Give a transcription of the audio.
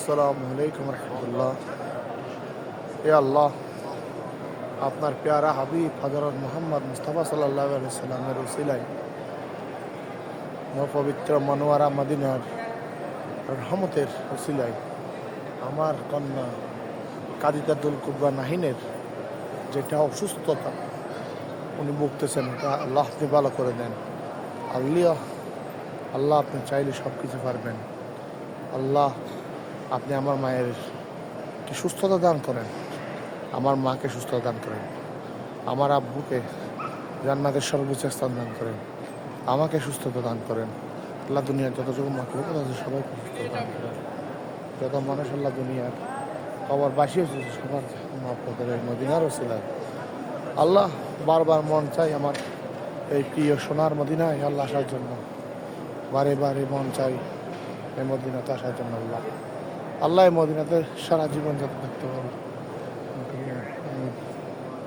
আসসালামু আলাইকুম রহমতুল্লাহ। এ আল্লাহ, আপনার প্যারা হাবিব হযরত মুহাম্মদ মুস্তাফা সাল্লাল্লাহু আলাইহি সাল্লামের উসিলায় পবিত্র মনোয়ারা মদিনার রহমতের উসিলায় আমার কন্যা কাদিজাতুল কুবরা নাহিনের যেটা অসুস্থতা উনি ভুগতেছেন, এটা আল্লাহ আপনি ভালো করে দেন। আল্লাহ আপনি চাইলে সব কিছু পারবেন। আল্লাহ আপনি আমার মায়ের কি সুস্থতা দান করেন, আমার মাকে সুস্থতা দান করেন, আমার আব্বুকে জান্নাতের সর্বোচ্চ স্থান দান করেন, আমাকে সুস্থতা দান করেন। আল্লাহ দুনিয়ার যতটুকু মাকলুক আছে সবাইকে সুস্থতা দান করেন। যত মানুষ আল্লাহ দুনিয়ার খবর বাসি হয়েছে সবার মাফ করে দেয় মদিনার ওসিলায়। আল্লাহ বারবার মন চাই আমার এই প্রিয় সোনার মদিনায় আল্লাহ আসার জন্য, বারে বারে মন চাই এই মদিনাতে আসার জন্য। আল্লাহ এই মদিনাতে সারা জীবন যাতে থাকতে পারবো।